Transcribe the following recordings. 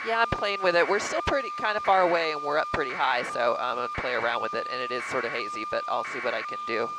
Yeah, I'm playing with it. We're still pretty kind of far away, and we're up pretty high, so I'm going to play around with it, and it is sort of hazy, but I'll see what I can do.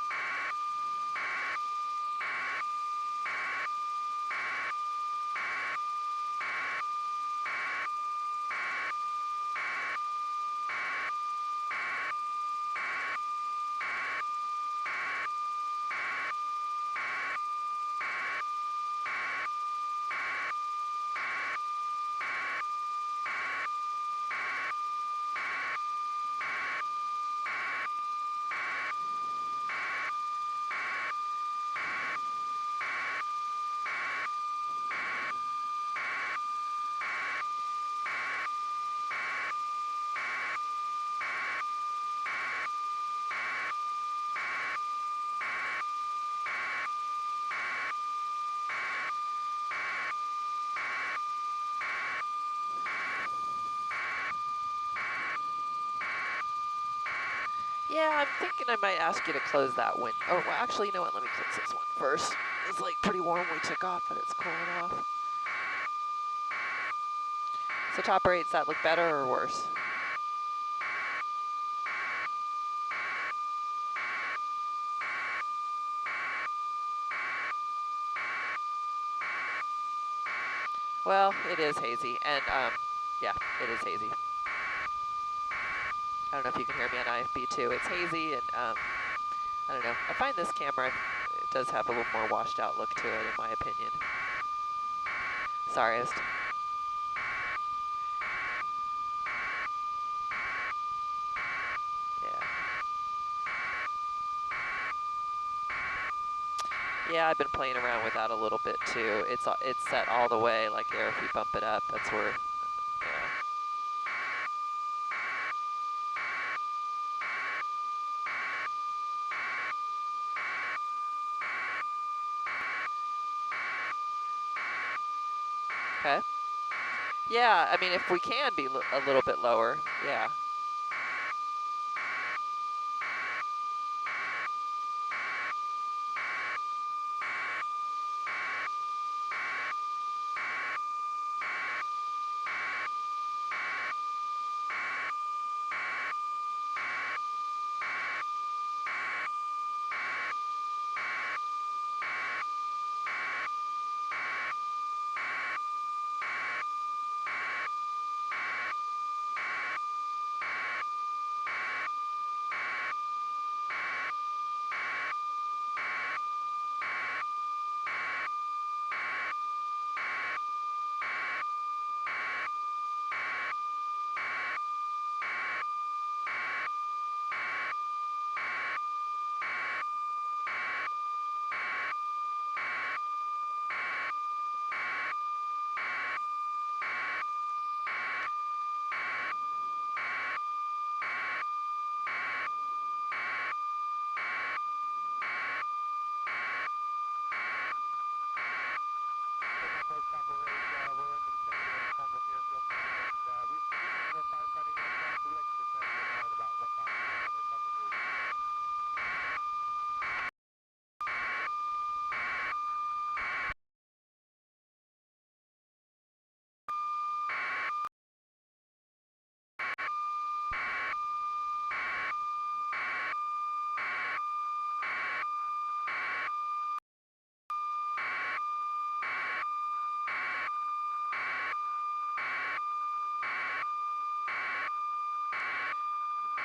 Yeah, I'm thinking I might ask you to close that window. Oh, well, actually, you know what? Let me close this one first. It's like pretty warm. We took off, but it's cooling off. So top rates, that look better or worse? Well, it is hazy, and yeah, it is hazy. I don't know if you can hear me on IFB too. It's hazy, and I don't know. I find this camera, it does have a little more washed out look to it, in my opinion. Sorry, yeah. Yeah, I've been playing around with that a little bit too. It's set all the way, like there, if we bump it up, that's where, yeah. Okay. Yeah, I mean, if we can be a little bit lower, yeah.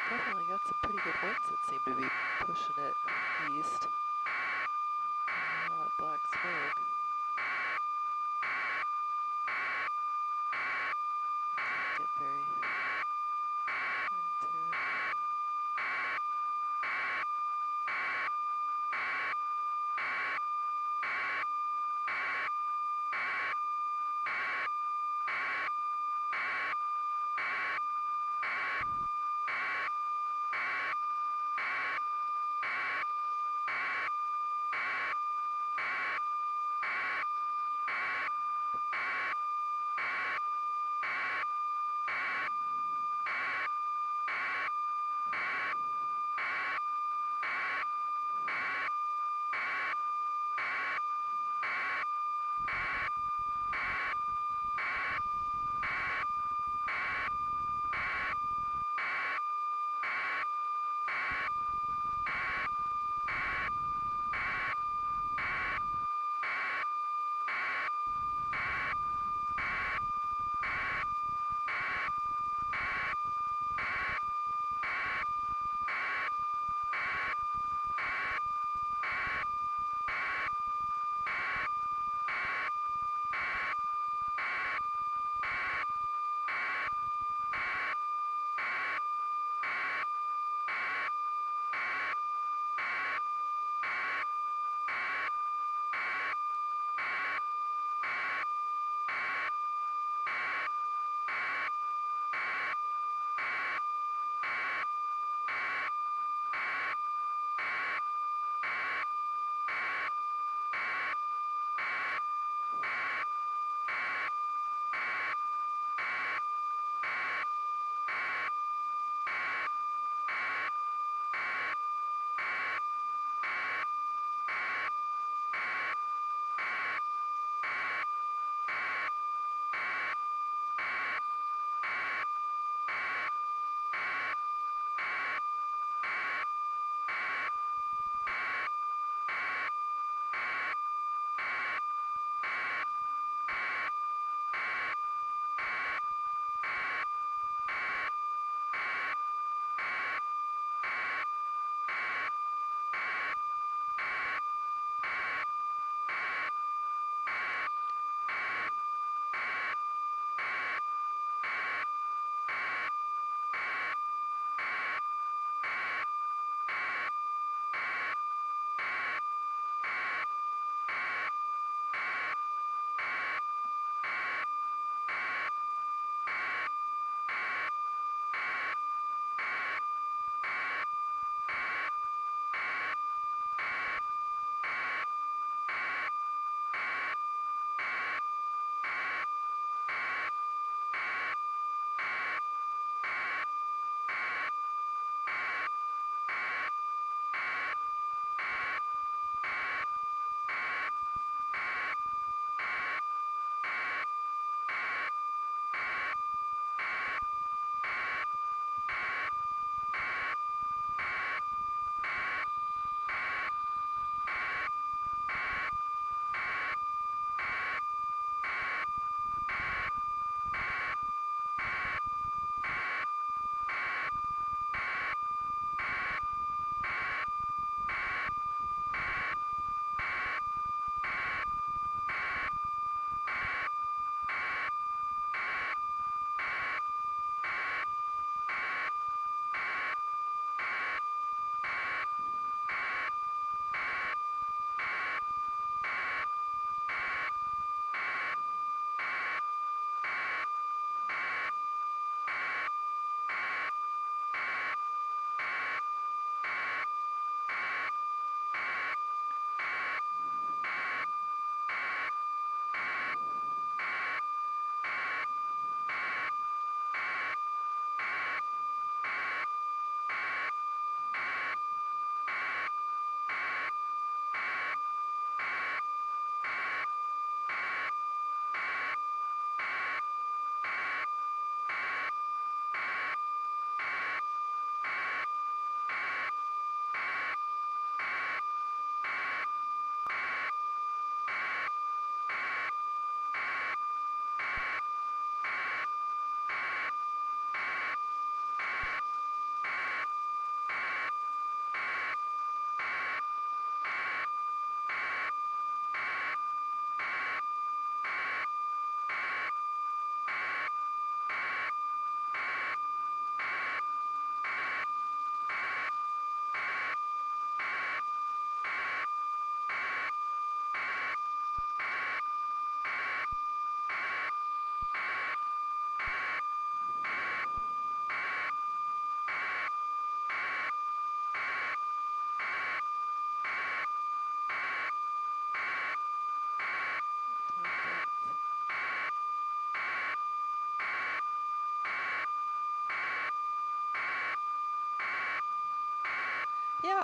Definitely got some pretty good winds that seem to be pushing it east. A lot of black smoke. Get very into it.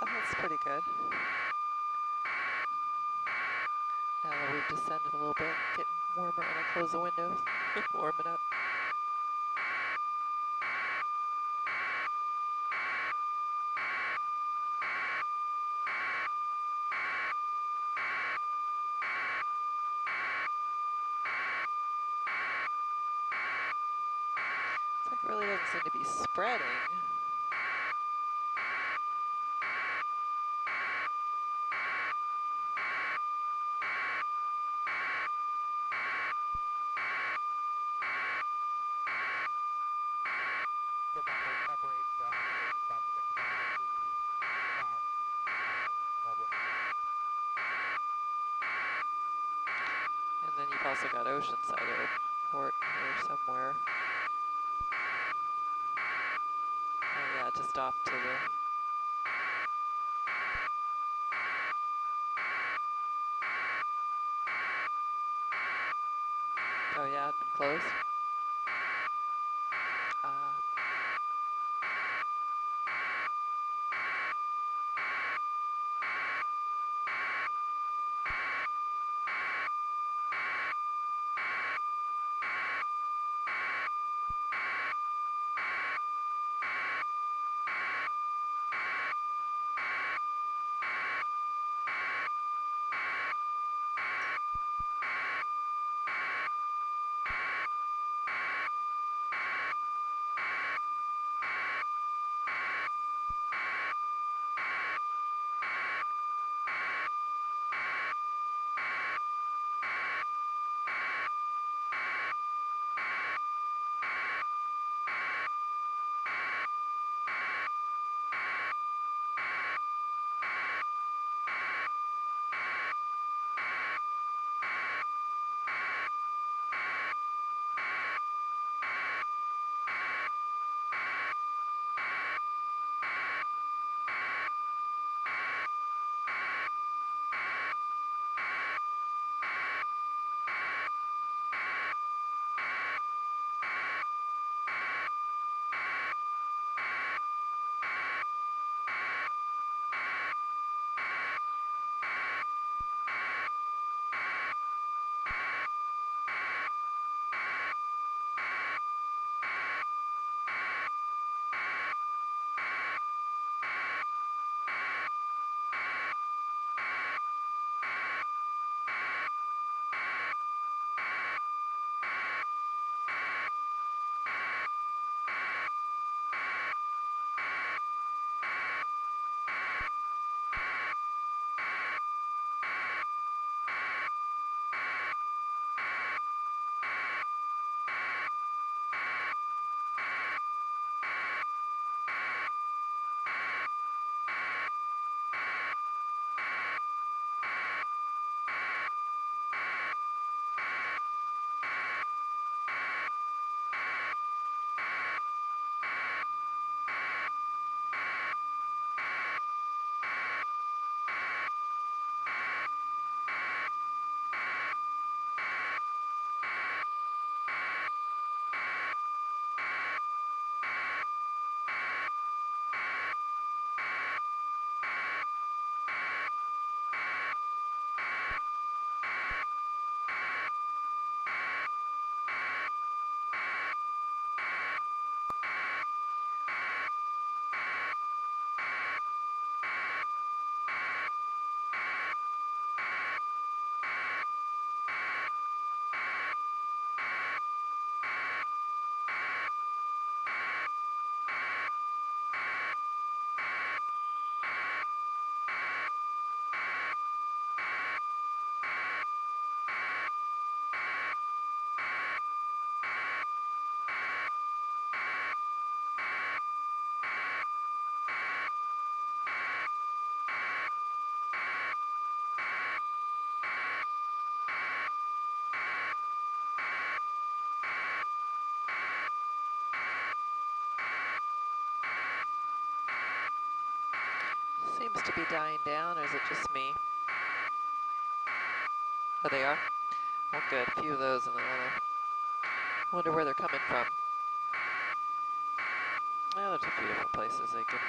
Yeah, that's pretty good. Now that we've descended a little bit, getting warmer, and I close the windows, warming up. It's like it really doesn't seem to be spreading. And then you've also got Oceanside Airport here somewhere. Oh yeah, just off to the... Oh yeah, it's been closed. Seems to be dying down, or is it just me? Oh, they are? Oh, good. A few of those, and I wonder where they're coming from. Well, there's a few different places they can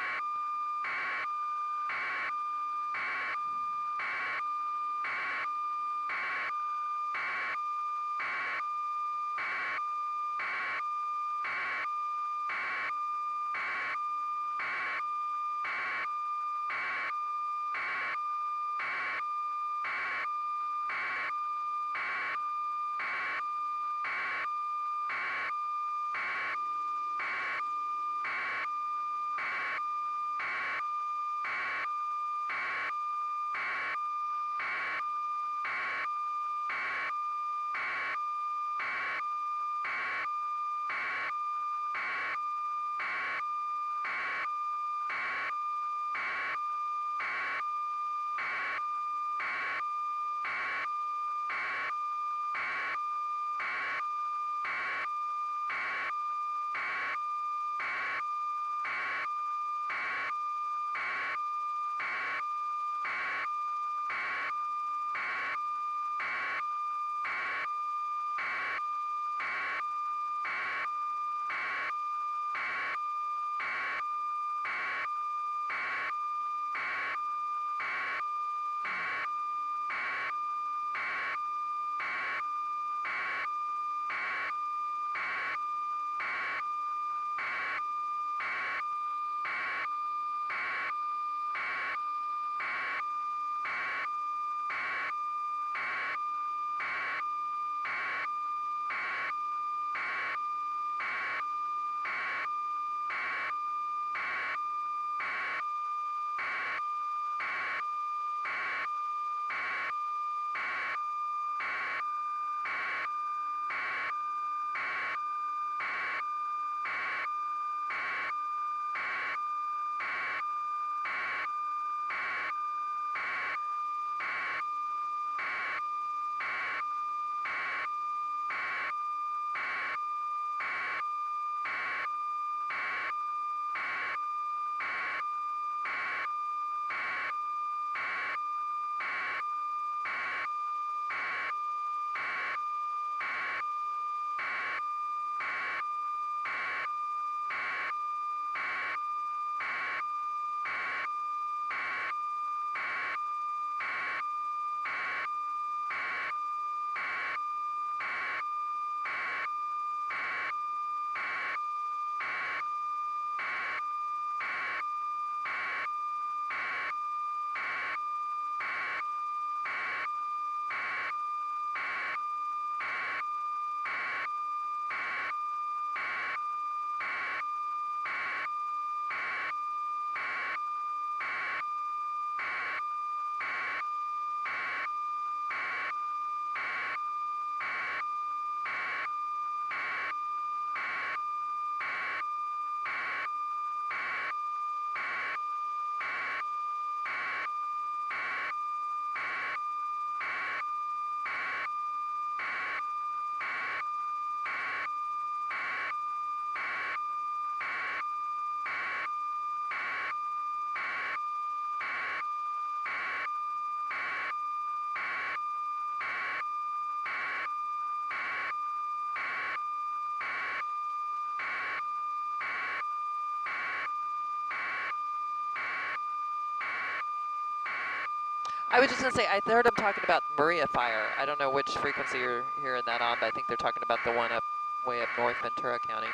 I was just going to say, I heard them talking about Maria Fire. I don't know which frequency you're hearing that on, but I think they're talking about the one up way up north Ventura County.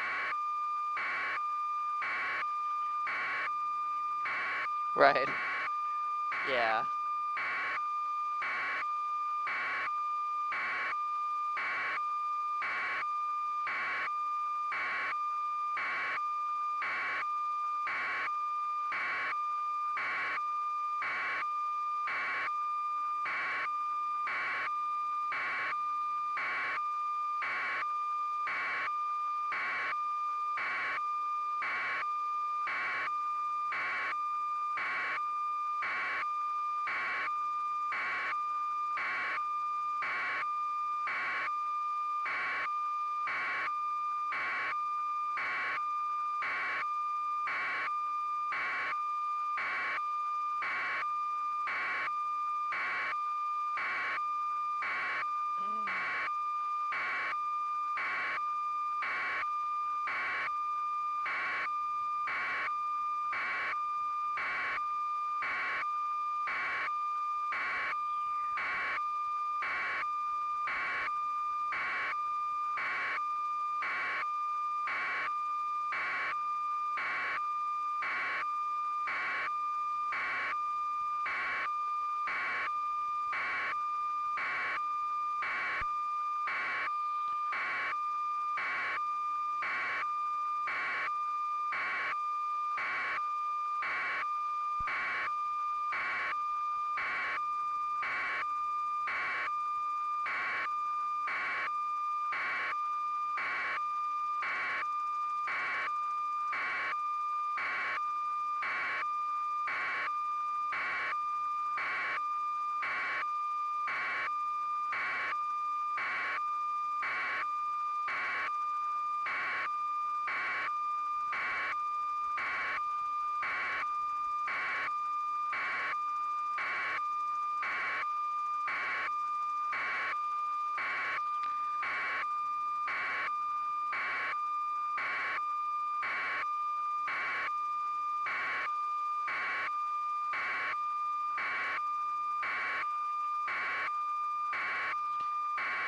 Right. Yeah.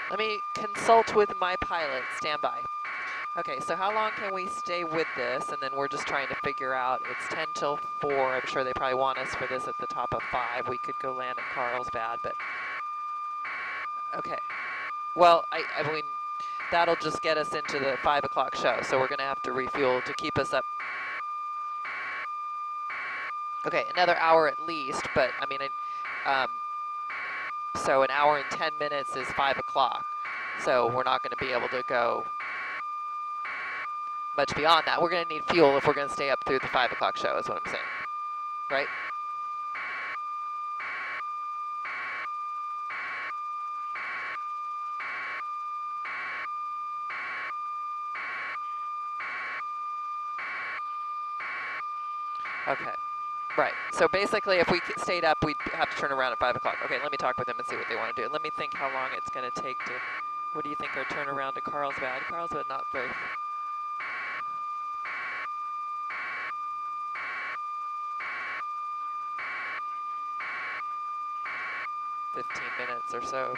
Let me consult with my pilot. Stand by. Okay, so how long can we stay with this? And then we're just trying to figure out, it's 10 till 4. I'm sure they probably want us for this at the top of 5. We could go land at Carlsbad, but okay. Well, I mean, that'll just get us into the 5 o'clock show, so we're going to have to refuel to keep us up. Okay, another hour at least, but I mean, so an hour and 10 minutes is 5 o'clock. So we're not going to be able to go much beyond that. We're going to need fuel if we're going to stay up through the 5 o'clock show is what I'm saying, right? Okay, right. So basically, if we stayed up, we'd have to turn around at 5 o'clock. Okay, let me talk with them and see what they want to do. Let me think how long it's going to take to, what do you think our turnaround to Carlsbad? Carlsbad, not very, 15 minutes or so.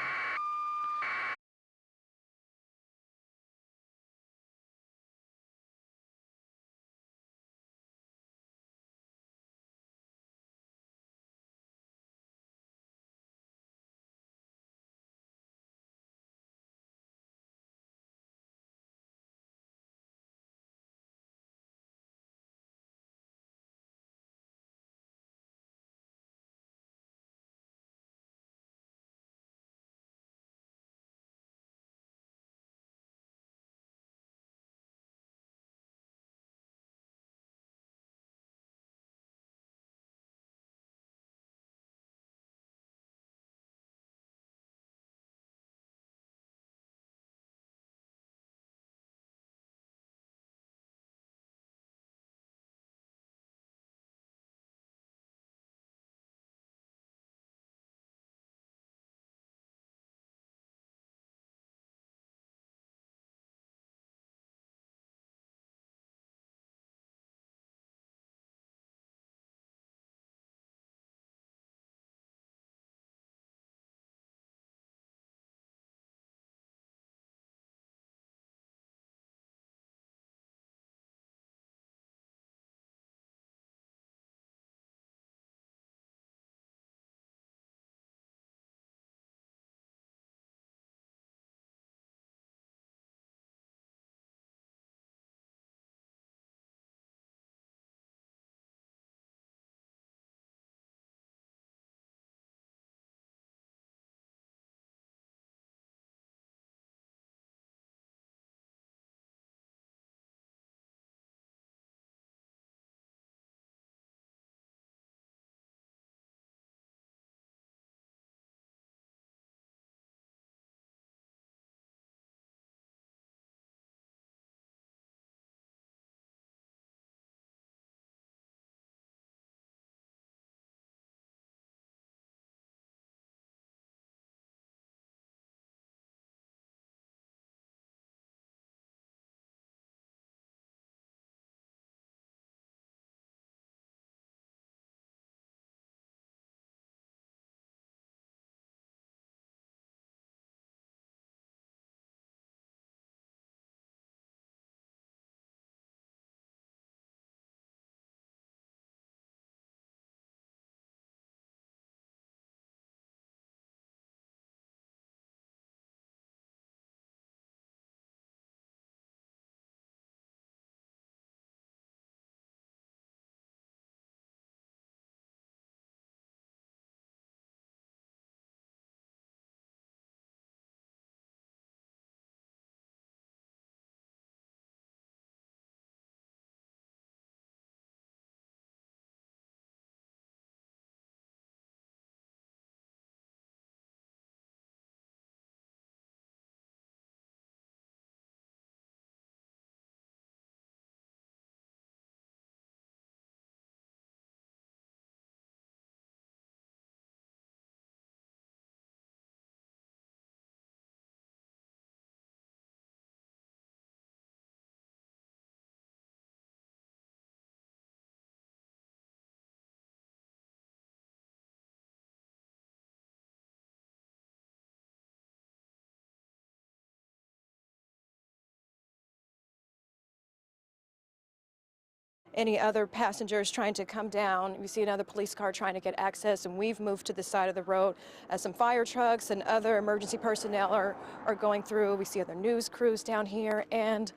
any other passengers trying to come down. We see another police car trying to get access, and we've moved to the side of the road as some fire trucks and other emergency personnel are going through. We see other news crews down here and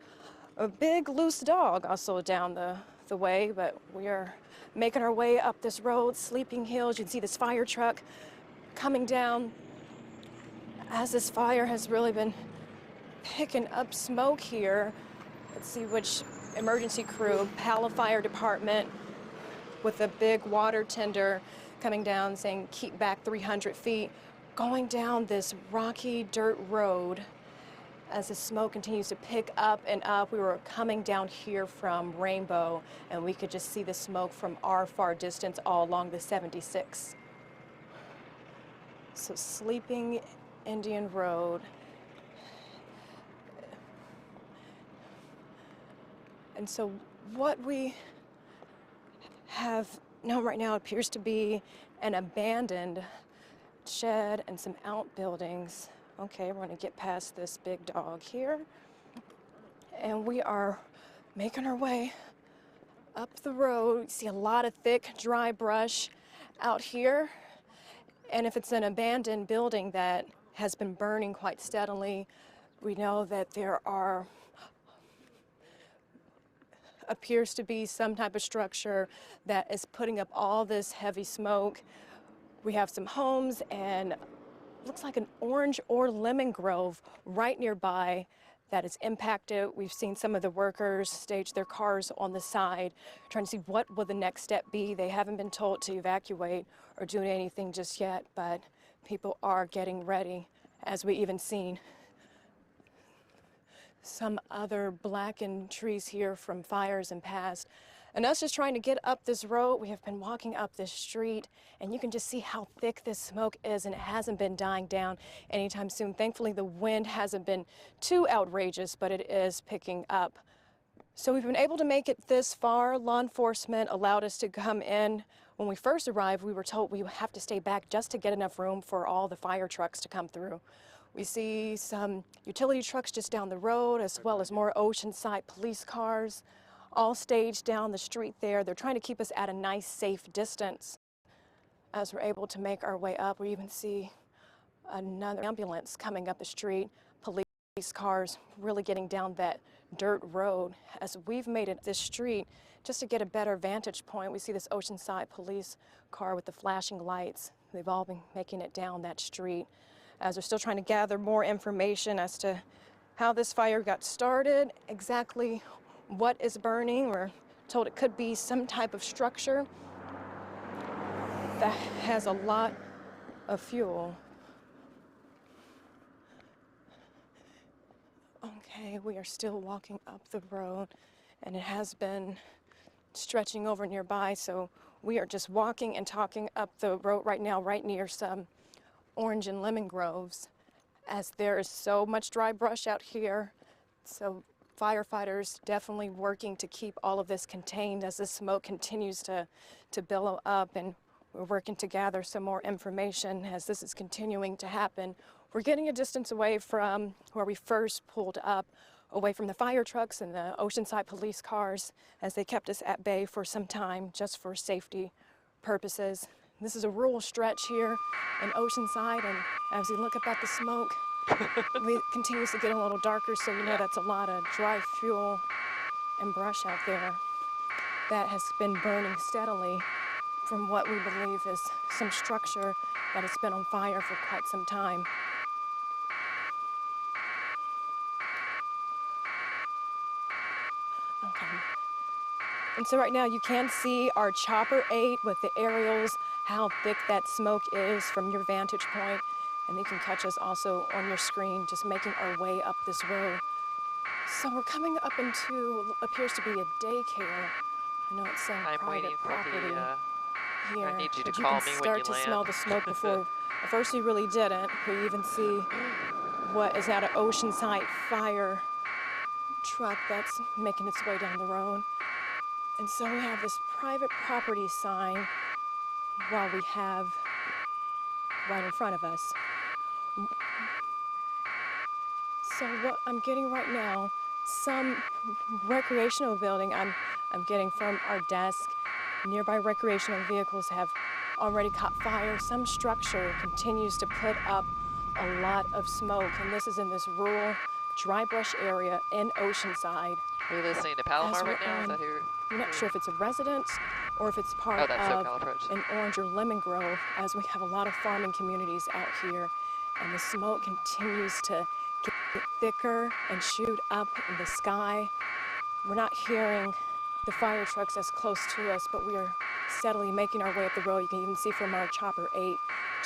a big loose dog also down the way, but we are making our way up this road, Sleeping Hills. You can see this fire truck coming down as this fire has really been picking up smoke here. Let's see which emergency crew, Pala Fire Department with a big water tender coming down saying keep back 300 feet, going down this rocky dirt road. As the smoke continues to pick up and up, we were coming down here from Rainbow, and we could just see the smoke from our far distance all along the 76. So Sleeping Indian Road. And so what we have known right now appears to be an abandoned shed and some outbuildings. Okay, we're going to get past this big dog here, and we are making our way up the road. You see a lot of thick, dry brush out here, and if it's an abandoned building that has been burning quite steadily, we know that there appears to be some type of structure that is putting up all this heavy smoke. We have some homes and looks like an orange or lemon grove right nearby that is impacted. We've seen some of the workers stage their cars on the side, trying to see what will the next step be. They haven't been told to evacuate or do anything just yet, but people are getting ready, as we even seen some other blackened trees here from fires in past. And us just trying to get up this road, we have been walking up this street, and you can just see how thick this smoke is, and it hasn't been dying down anytime soon. Thankfully, the wind hasn't been too outrageous, but it is picking up. So we've been able to make it this far. Law enforcement allowed us to come in. When we first arrived, we were told we would have to stay back just to get enough room for all the fire trucks to come through. We see some utility trucks just down the road, as well as more Oceanside police cars, all staged down the street there. They're trying to keep us at a nice, safe distance. As we're able to make our way up, we even see another ambulance coming up the street, police cars really getting down that dirt road. As we've made it this street, just to get a better vantage point, we see this Oceanside police car with the flashing lights. They've all been making it down that street, as they're still trying to gather more information as to how this fire got started, exactly what is burning. We're told it could be some type of structure that has a lot of fuel. Okay, we are still walking up the road, and it has been stretching over nearby, so we are just walking and talking up the road right now, right near some orange and lemon groves, as there is so much dry brush out here. So firefighters definitely working to keep all of this contained as the smoke continues to billow up, and we're working to gather some more information as this is continuing to happen. We're getting a distance away from where we first pulled up, away from the fire trucks and the Oceanside police cars, as they kept us at bay for some time just for safety purposes. This is a rural stretch here in Oceanside, and as we look up at the smoke, it continues to get a little darker, so you know that's a lot of dry fuel and brush out there that has been burning steadily from what we believe is some structure that has been on fire for quite some time. Okay. And so right now you can see our Chopper 8 with the aerials, how thick that smoke is from your vantage point. And you can catch us also on your screen, just making our way up this road. So we're coming up into what appears to be a daycare. I know it's some private property here. I need you to but call you can me when start you to land. smell the smoke before. At first we really didn't. We even see what is now an Oceanside fire truck that's making its way down the road. And so we have this private property sign while we have right in front of us. So what I'm getting right now, some recreational building. I'm I'm getting from our desk. Nearby recreational vehicles have already caught fire. Some structure continues to put up a lot of smoke, and this is in this rural dry brush area in Oceanside. Are you listening to Palomar right now? Is that who? I'm not sure if it's a residence or if it's part Oh, that's of SoCal Approach. an orange or lemon grove, as we have a lot of farming communities out here, and the smoke continues to get thicker and shoot up in the sky. We're not hearing the fire trucks as close to us, but we are steadily making our way up the road. You can even see from our Chopper 8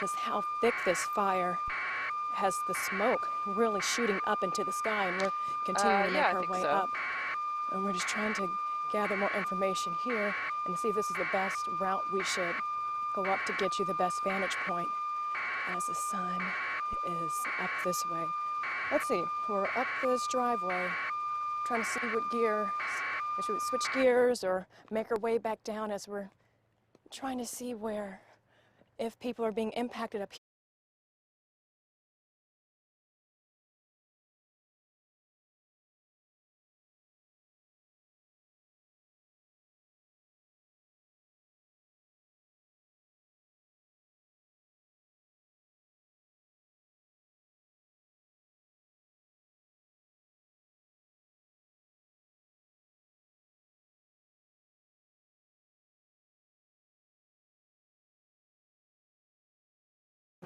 just how thick this fire has the smoke really shooting up into the sky, and we're continuing to make yeah, our way so. up. And we're just trying to gather more information here and see if this is the best route we should go up to get you the best vantage point as the sun is up this way. Let's see, we're up this driveway, trying to see what gear, should we switch gears or make our way back down as we're trying to see where, if people are being impacted up here.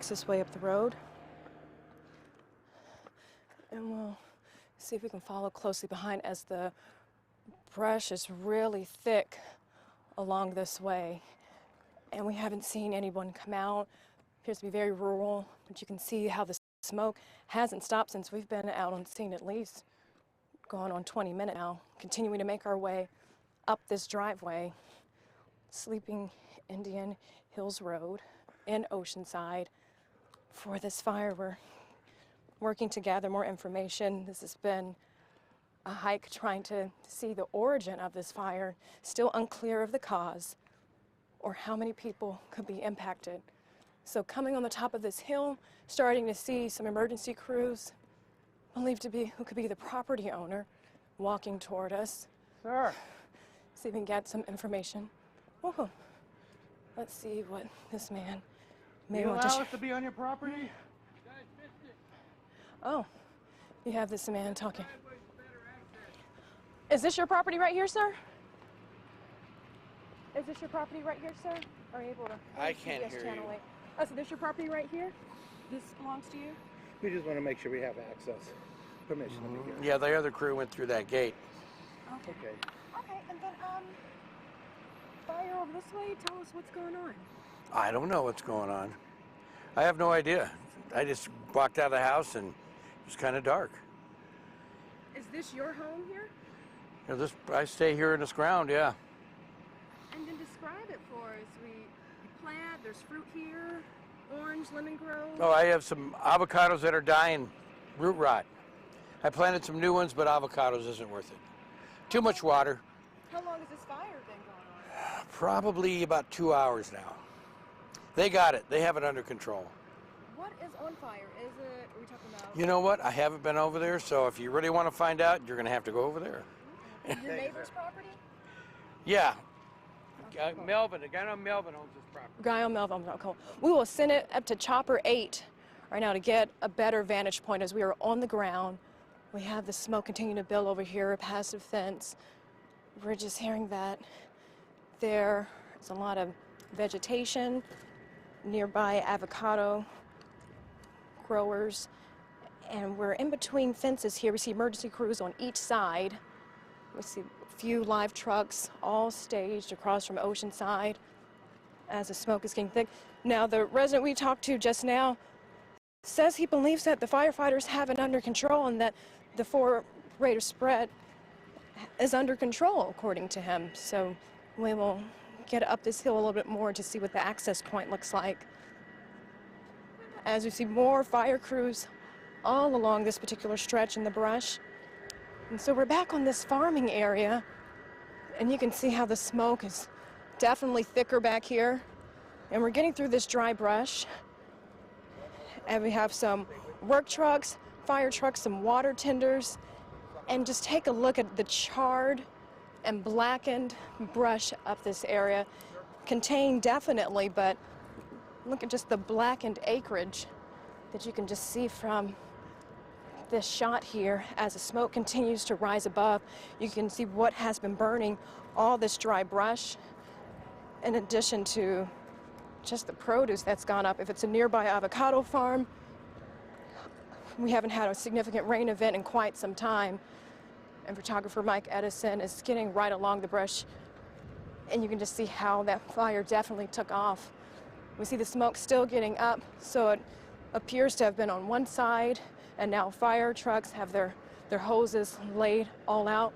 This way up the road, and we'll see if we can follow closely behind as the brush is really thick along this way, and we haven't seen anyone come out. Appears to be very rural, but you can see how the smoke hasn't stopped since we've been out on scene, at least going on 20 minutes now, continuing to make our way up this driveway, Sleeping Indian Hills Road in Oceanside. For this fire, we're working to gather more information. This has been a hike trying to see the origin of this fire, still unclear of the cause or how many people could be impacted. So coming on the top of this hill, starting to see some emergency crews, believed to be who could be the property owner, walking toward us. Sir. See if we can get some information. Whoa. Let's see what this man may want to allow us to be on your property? Oh, you have this man talking. Is this your property right here, sir? Is this your property right here, sir? Are you able to? I can't hear you. Oh, so this your property right here? This belongs to you? We just want to make sure we have access. Permission to be here. Yeah, the other crew went through that gate. Okay. Okay. Okay, and then, fire over this way, tell us what's going on. I don't know what's going on. I have no idea. I just walked out of the house and it was kind of dark. Is this your home here? You know, I stay here in this ground, yeah. And then describe it for us. We plant, there's fruit here, orange, lemon grove. Oh, I have some avocados that are dying, root rot. I planted some new ones, but avocados isn't worth it. Too much water. How long has this fire been going on? Probably about 2 hours now. They got it. They have it under control. What is on fire? Is it, are we talking about? You know what? I haven't been over there, so if you really want to find out, you're going to have to go over there. Your neighbor's property? Yeah. Melvin, the guy named Melvin owns this property. Guy on Melvin, cool. We will send it up to Chopper 8 right now to get a better vantage point as we are on the ground. We have the smoke continuing to build over here, a passive fence. We're just hearing that there's a lot of vegetation, nearby avocado growers, and we're in between fences here. We see emergency crews on each side. We see a few live trucks all staged across from Oceanside as the smoke is getting thick. Now, the resident we talked to just now says he believes that the firefighters have it under control and that the 4 rate of spread is under control, according to him. So we will get up this hill a little bit more to see what the access point looks like. As we see more fire crews all along this particular stretch in the brush. And so we're back on this farming area, and you can see how the smoke is definitely thicker back here. And we're getting through this dry brush. And we have some work trucks, fire trucks, some water tenders. And just take a look at the charred and blackened brush up this area. Contained definitely, but look at just the blackened acreage that you can just see from this shot here. As the smoke continues to rise above, you can see what has been burning, all this dry brush, in addition to just the produce that's gone up. If it's a nearby avocado farm, we haven't had a significant rain event in quite some time, and photographer Mike Edison is getting right along the brush, and you can just see how that fire definitely took off. We see the smoke still getting up, so it appears to have been on one side, and now fire trucks have their hoses laid all out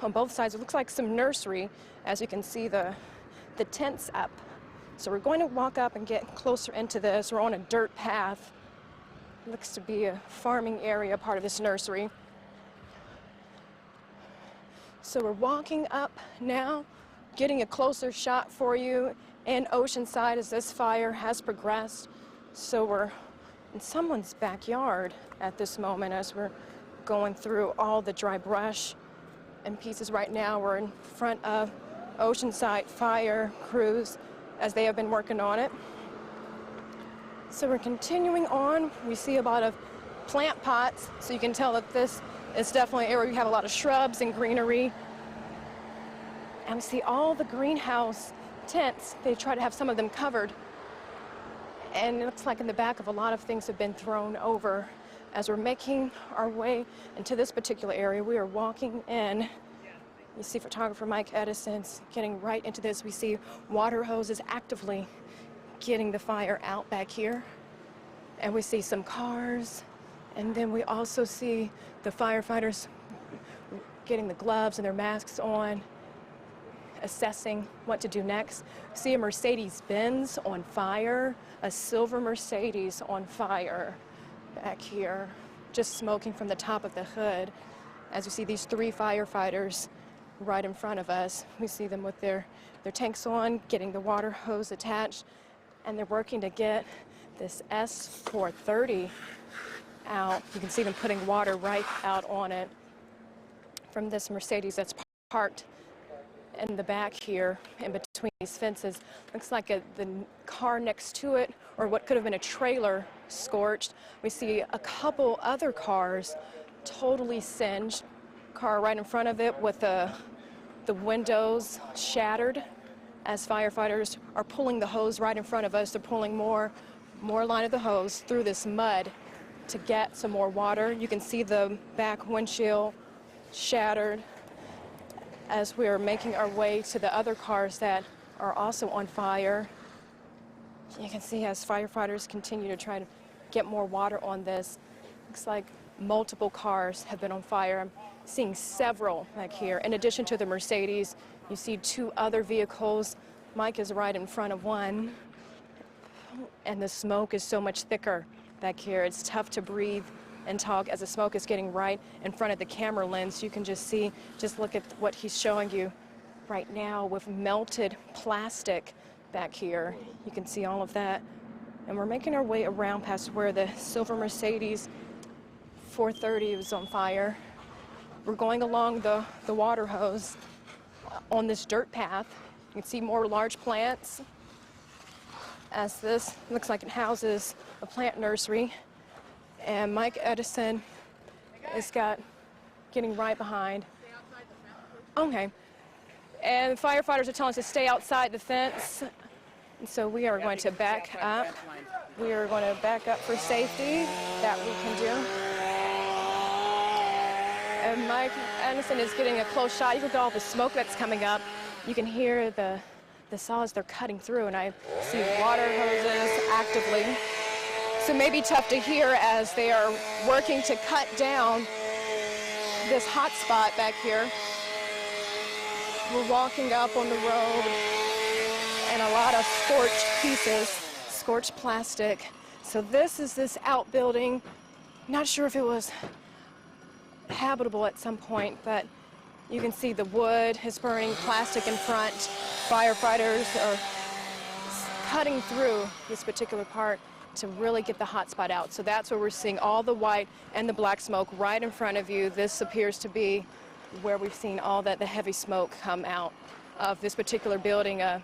on both sides. It looks like some nursery, as you can see the tents up. So we're going to walk up and get closer into this. We're on a dirt path. Looks to be a farming area, part of this nursery. So we're walking up now, getting a closer shot for you in Oceanside as this fire has progressed. So we're in someone's backyard at this moment as we're going through all the dry brush and pieces. Right now we're in front of Oceanside fire crews as they have been working on it. So we're continuing on. We see a lot of plant pots, so you can tell that this is definitely an area where we have a lot of shrubs and greenery. And we see all the greenhouse tents. They try to have some of them covered. And it looks like in the back of a lot of things have been thrown over. As we're making our way into this particular area, we are walking in. You see photographer Mike Edison's getting right into this. We see water hoses actively getting the fire out back here. And we see some cars. And then we also see the firefighters getting the gloves and their masks on, assessing what to do next. See a Mercedes-Benz on fire, a silver Mercedes on fire back here, just smoking from the top of the hood. As we see these three firefighters right in front of us, we see them with their tanks on, getting the water hose attached, and they're working to get this S430 out. You can see them putting water right out on it from this Mercedes that's parked in the back here in between these fences. Looks like the car next to it, or what could have been a trailer, scorched. We see a couple other cars totally singed. Car right in front of it with the windows shattered. As firefighters are pulling the hose right in front of us, they're pulling more line of the hose through this mud to get some more water. You can see the back windshield shattered as we are making our way to the other cars that are also on fire. You can see as firefighters continue to try to get more water on this. Looks like multiple cars have been on fire. I'm seeing several back here. In addition to the Mercedes, you see two other vehicles. Mike is right in front of one. And the smoke is so much thicker back here. It's tough to breathe and talk as the smoke is getting right in front of the camera lens. You can just see, just look at what he's showing you right now with melted plastic back here. You can see all of that. And we're making our way around past where the silver Mercedes 430 was on fire. We're going along the water hose on this dirt path. You can see more large plants as this looks like it houses a plant nursery. And Mike Edison is getting right behind. Okay. And firefighters are telling us to stay outside the fence. And so we are going to back up. We are going to back up for safety. That we can do. And Mike Edison is getting a close shot. You can look at all the smoke that's coming up. You can hear the saws they're cutting through, and I see water hoses actively. So it may be tough to hear as they are working to cut down this hot spot back here. We're walking up on the road and a lot of scorched pieces, scorched plastic. So this is this outbuilding. Not sure if it was habitable at some point, but you can see the wood is burning, plastic in front. Firefighters are cutting through this particular part to really get the hot spot out. So that's where we're seeing all the white and the black smoke right in front of you. This appears to be where we've seen all that the heavy smoke come out of this particular building, a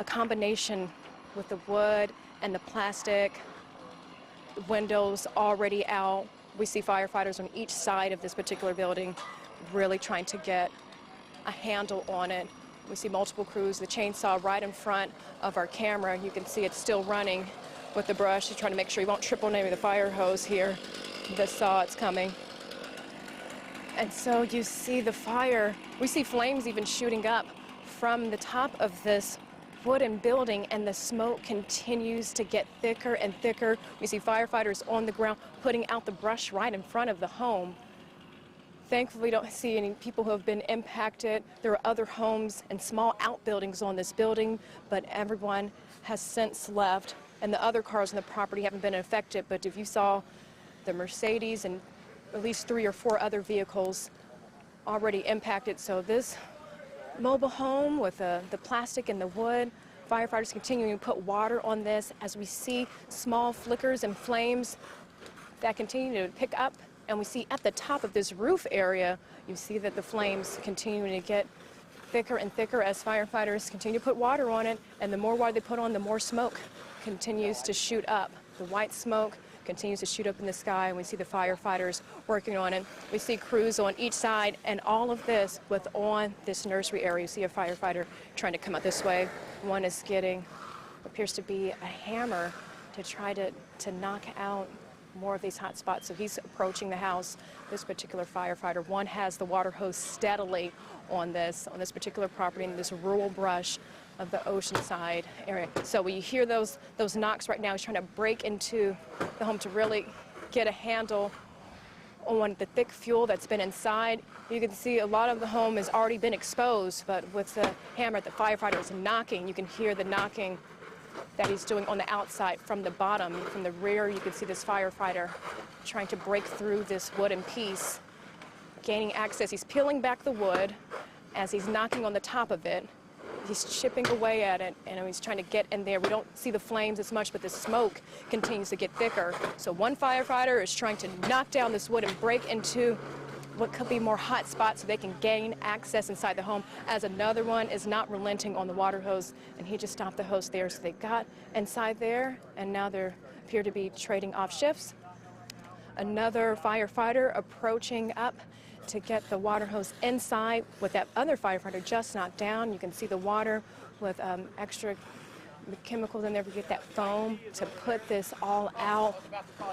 combination with the wood and the plastic, windows already out. We see firefighters on each side of this particular building really trying to get a handle on it. We see multiple crews, the chainsaw right in front of our camera. You can see it's still running with the brush. He's trying to make sure he won't trip on any of the fire hose here. The saw, it's coming. And so you see the fire. We see flames even shooting up from the top of this wooden building, and the smoke continues to get thicker and thicker. We see firefighters on the ground putting out the brush right in front of the home. Thankfully, we don't see any people who have been impacted. There are other homes and small outbuildings on this building, but everyone has since left, and the other cars on the property haven't been affected. But if you saw the Mercedes and at least 3 or 4 other vehicles already impacted. So this mobile home with the plastic and the wood, firefighters continuing to put water on this as we see small flickers and flames that continue to pick up. And we see at the top of this roof area, you see that the flames continuing to get thicker and thicker as firefighters continue to put water on it. And the more water they put on, the more smoke continues to shoot up. The white smoke continues to shoot up in the sky, and we see the firefighters working on it. We see crews on each side, and all of this with on this nursery area. You see a firefighter trying to come out this way. One is getting what appears to be a hammer to try to knock out more of these hot spots. So he's approaching the house, this particular firefighter. One has the water hose steadily on this particular property in this rural brush of the Oceanside area. So when you hear those knocks right now, he's trying to break into the home to really get a handle on the thick fuel that's been inside. You can see a lot of the home has already been exposed, but with the hammer the firefighter is knocking, you can hear the knocking that he's doing on the outside from the bottom. From the rear, you can see this firefighter trying to break through this wooden piece, gaining access. He's peeling back the wood as he's knocking on the top of it. He's chipping away at it, and he's trying to get in there. We don't see the flames as much, but the smoke continues to get thicker. So one firefighter is trying to knock down this wood and break into what could be more hot spots so they can gain access inside the home, as another one is not relenting on the water hose, and he just stopped the hose there. So they got inside there, and now they appear to be trading off shifts. Another firefighter approaching up to get the water hose inside with that other firefighter just knocked down. You can see the water with extra chemicals in there to get that foam to put this all out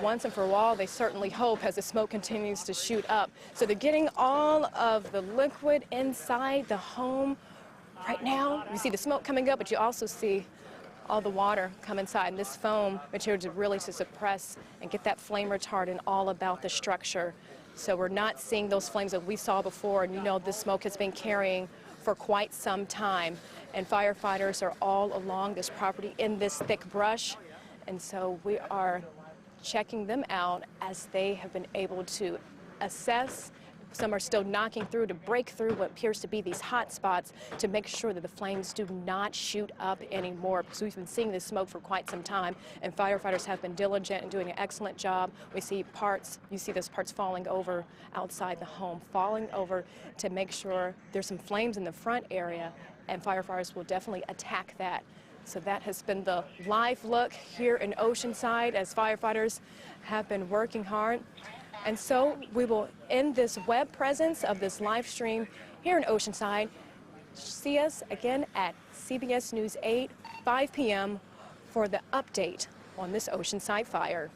once and for all. They certainly hope as the smoke continues to shoot up. So they're getting all of the liquid inside the home right now. You see the smoke coming up, but you also see all the water come inside, and this foam material to really suppress and get that flame retardant all about the structure. So we're not seeing those flames that we saw before, and you know this smoke has been carrying for quite some time. And firefighters are all along this property in this thick brush, and so we are checking them out as they have been able to assess. Some are still knocking through to break through what appears to be these hot spots to make sure that the flames do not shoot up anymore, because we've been seeing this smoke for quite some time, and firefighters have been diligent and doing an excellent job. We see parts, you see those parts falling over outside the home, falling over to make sure there's some flames in the front area, and firefighters will definitely attack that. So that has been the live look here in Oceanside as firefighters have been working hard. And so we will end this web presence of this live stream here in Oceanside. See us again at CBS News 8, 5 p.m. for the update on this Oceanside fire.